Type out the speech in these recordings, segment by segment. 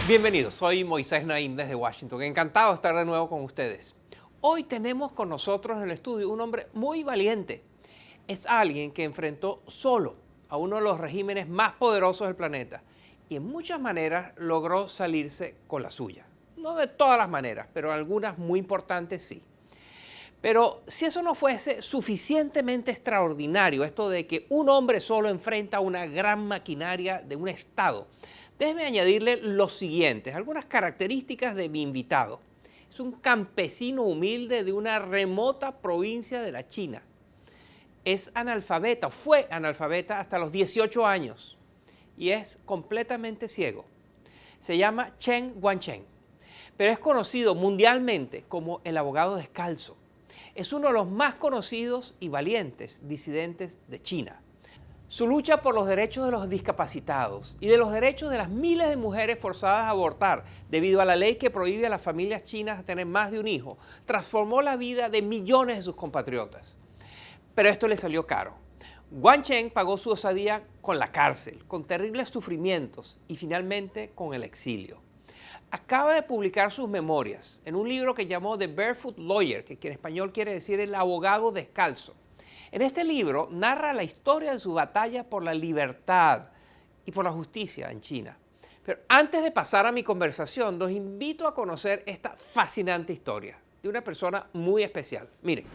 Bienvenidos, soy Moisés Naim desde Washington. Encantado de estar de nuevo con ustedes. Hoy tenemos con nosotros en el estudio un hombre muy valiente. Es alguien que enfrentó solo a uno de los regímenes más poderosos del planeta y en muchas maneras logró salirse con la suya. No de todas las maneras, pero algunas muy importantes sí. Pero si eso no fuese suficientemente extraordinario, esto de que un hombre solo enfrenta una gran maquinaria de un Estado, déjeme añadirle los siguientes, algunas características de mi invitado. Es un campesino humilde de una remota provincia de la China. Es analfabeta, fue analfabeta hasta los 18 años y es completamente ciego. Se llama Chen Guangcheng, pero es conocido mundialmente como el abogado descalzo. Es uno de los más conocidos y valientes disidentes de China. Su lucha por los derechos de los discapacitados y de los derechos de las miles de mujeres forzadas a abortar debido a la ley que prohíbe a las familias chinas tener más de un hijo, transformó la vida de millones de sus compatriotas. Pero esto le salió caro. Guangcheng pagó su osadía con la cárcel, con terribles sufrimientos y finalmente con el exilio. Acaba de publicar sus memorias en un libro que llamó The Barefoot Lawyer, que en español quiere decir el abogado descalzo. En este libro narra la historia de su batalla por la libertad y por la justicia en China. Pero antes de pasar a mi conversación, los invito a conocer esta fascinante historia de una persona muy especial. Miren.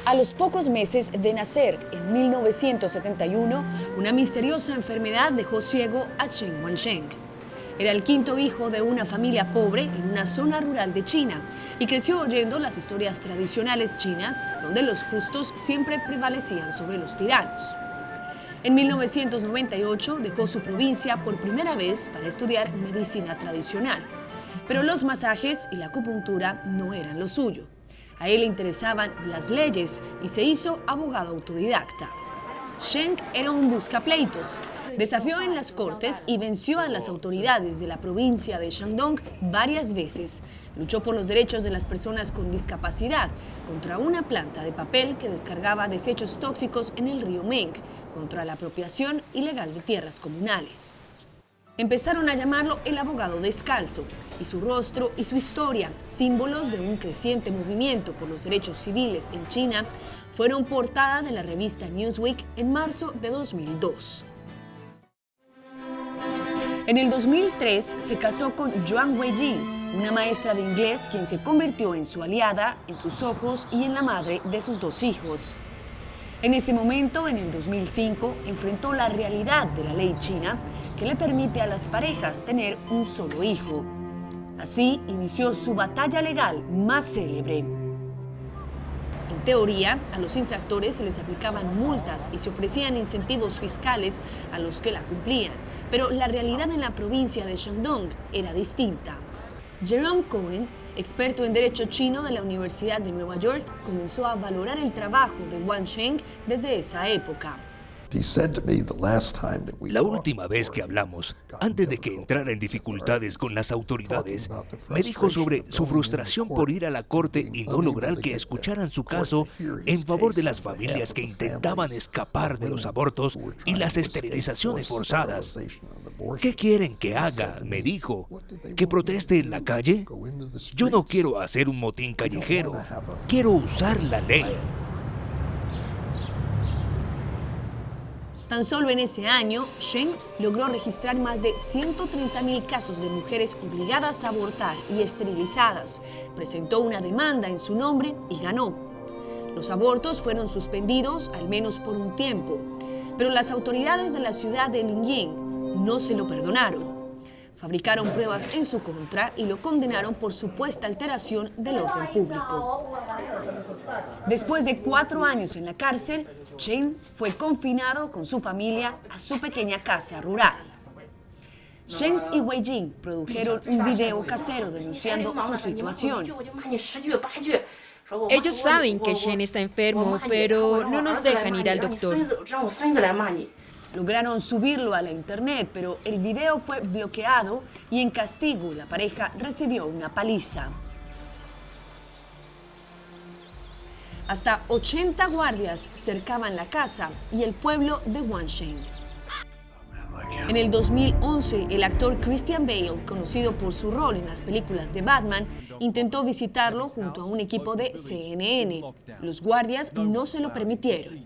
A los pocos meses de nacer, en 1971, una misteriosa enfermedad dejó ciego a Chen Guangcheng. Era el quinto hijo de una familia pobre en una zona rural de China y creció oyendo las historias tradicionales chinas donde los justos siempre prevalecían sobre los tiranos. En 1998 dejó su provincia por primera vez para estudiar medicina tradicional, pero los masajes y la acupuntura no eran lo suyo. A él le interesaban las leyes y se hizo abogado autodidacta. Chen era un buscapleitos. Desafió en las cortes y venció a las autoridades de la provincia de Shandong varias veces. Luchó por los derechos de las personas con discapacidad, contra una planta de papel que descargaba desechos tóxicos en el río Meng, contra la apropiación ilegal de tierras comunales. Empezaron a llamarlo el abogado descalzo, y su rostro y su historia, símbolos de un creciente movimiento por los derechos civiles en China, fueron portada de la revista Newsweek en marzo de 2002. En el 2003 se casó con Yuan Weijing, una maestra de inglés quien se convirtió en su aliada, en sus ojos y en la madre de sus dos hijos. En ese momento, en el 2005, enfrentó la realidad de la ley china que le permite a las parejas tener un solo hijo. Así inició su batalla legal más célebre. En teoría, a los infractores se les aplicaban multas y se ofrecían incentivos fiscales a los que la cumplían, pero la realidad en la provincia de Shandong era distinta. Jerome Cohen, experto en derecho chino de la Universidad de Nueva York, comenzó a valorar el trabajo de Guangcheng desde esa época. La última vez que hablamos, antes de que entrara en dificultades con las autoridades, me dijo sobre su frustración por ir a la corte y no lograr que escucharan su caso en favor de las familias que intentaban escapar de los abortos y las esterilizaciones forzadas. ¿Qué quieren que haga?, me dijo. ¿Que proteste en la calle? Yo no quiero hacer un motín callejero. Quiero usar la ley. Tan solo en ese año, Chen logró registrar más de 130.000 casos de mujeres obligadas a abortar y esterilizadas. Presentó una demanda en su nombre y ganó. Los abortos fueron suspendidos, al menos por un tiempo, pero las autoridades de la ciudad de Lingying no se lo perdonaron. Fabricaron pruebas en su contra y lo condenaron por supuesta alteración del orden público. Después de 4 años en la cárcel, Chen fue confinado con su familia a su pequeña casa rural. Chen y Weijing produjeron un video casero denunciando su situación. Ellos saben que Chen está enfermo, pero no nos dejan ir al doctor. Lograron subirlo a la internet, pero el video fue bloqueado y en castigo la pareja recibió una paliza. Hasta 80 guardias cercaban la casa y el pueblo de Guangcheng. En el 2011, el actor Christian Bale, conocido por su rol en las películas de Batman, intentó visitarlo junto a un equipo de CNN. Los guardias no se lo permitieron.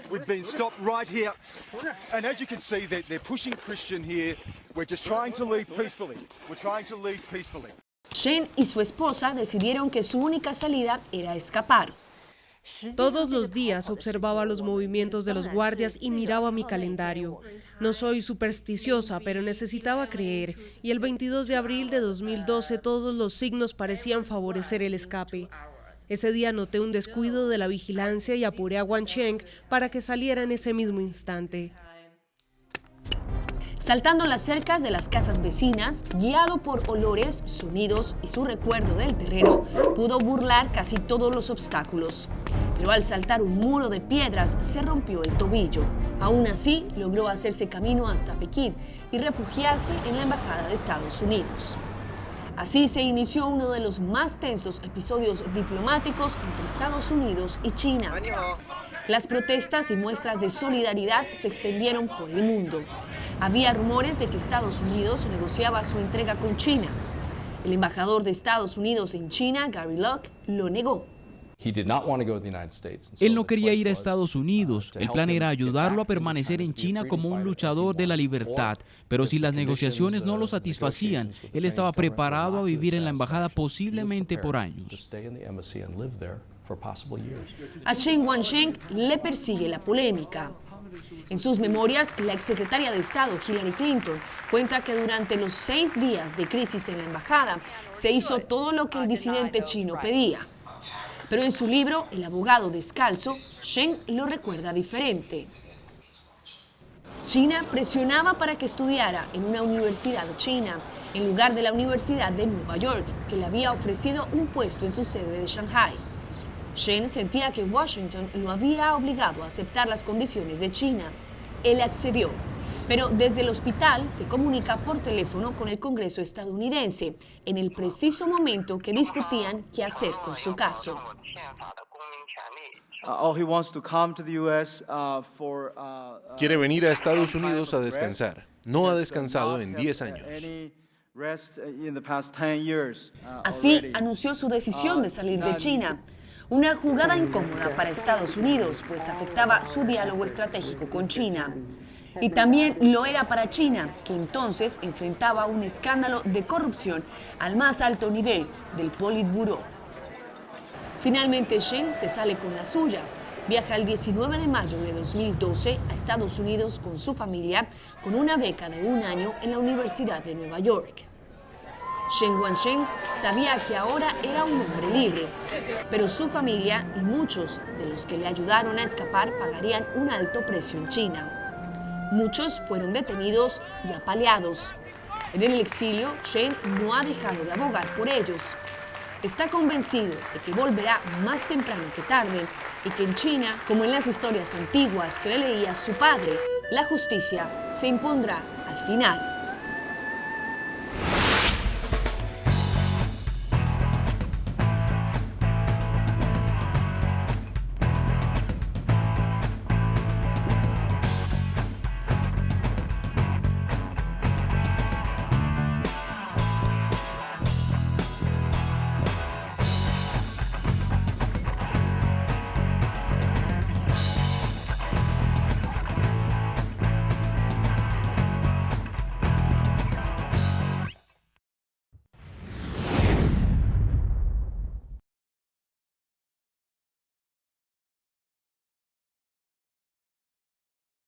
We've been stopped right here, and as you can see, they're pushing Christian here. We're just trying to leave peacefully. We're trying to leave peacefully. Shen y su esposa decidieron que su única salida era escapar. Todos los días observaba los movimientos de los guardias y miraba mi calendario. No soy supersticiosa, pero necesitaba creer, y el 22 de abril de 2012 todos los signos parecían favorecer el escape. Ese día noté un descuido de la vigilancia y apuré a Wancheng para que saliera en ese mismo instante. Saltando las cercas de las casas vecinas, guiado por olores, sonidos y su recuerdo del terreno, pudo burlar casi todos los obstáculos. Pero al saltar un muro de piedras, se rompió el tobillo. Aún así, logró hacerse camino hasta Pekín y refugiarse en la Embajada de Estados Unidos. Así se inició uno de los más tensos episodios diplomáticos entre Estados Unidos y China. Las protestas y muestras de solidaridad se extendieron por el mundo. Había rumores de que Estados Unidos negociaba su entrega con China. El embajador de Estados Unidos en China, Gary Locke, lo negó. Él no quería ir a Estados Unidos. El plan era ayudarlo a permanecer en China como un luchador de la libertad. Pero si las negociaciones no lo satisfacían, él estaba preparado a vivir en la embajada posiblemente por años. A Chen Wancheng le persigue la polémica. En sus memorias, la exsecretaria de Estado, Hillary Clinton, cuenta que durante los 6 días de crisis en la embajada se hizo todo lo que el disidente chino pedía. Pero en su libro, El abogado descalzo, Chen lo recuerda diferente. China presionaba para que estudiara en una universidad china, en lugar de la Universidad de Nueva York, que le había ofrecido un puesto en su sede de Shanghái. Chen sentía que Washington lo había obligado a aceptar las condiciones de China. Él accedió, pero desde el hospital se comunica por teléfono con el Congreso estadounidense, en el preciso momento que discutían qué hacer con su caso. Quiere venir a Estados Unidos a descansar. No ha descansado en 10 años. Así anunció su decisión de salir de China. Una jugada incómoda para Estados Unidos, pues afectaba su diálogo estratégico con China. Y también lo era para China, que entonces enfrentaba un escándalo de corrupción al más alto nivel del Politburó. Finalmente, Chen se sale con la suya. Viaja el 19 de mayo de 2012 a Estados Unidos con su familia, con una beca de 1 año en la Universidad de Nueva York. Chen Wancheng sabía que ahora era un hombre libre, pero su familia y muchos de los que le ayudaron a escapar pagarían un alto precio en China. Muchos fueron detenidos y apaleados. En el exilio, Chen no ha dejado de abogar por ellos. Está convencido de que volverá más temprano que tarde y que en China, como en las historias antiguas que le leía su padre, la justicia se impondrá al final.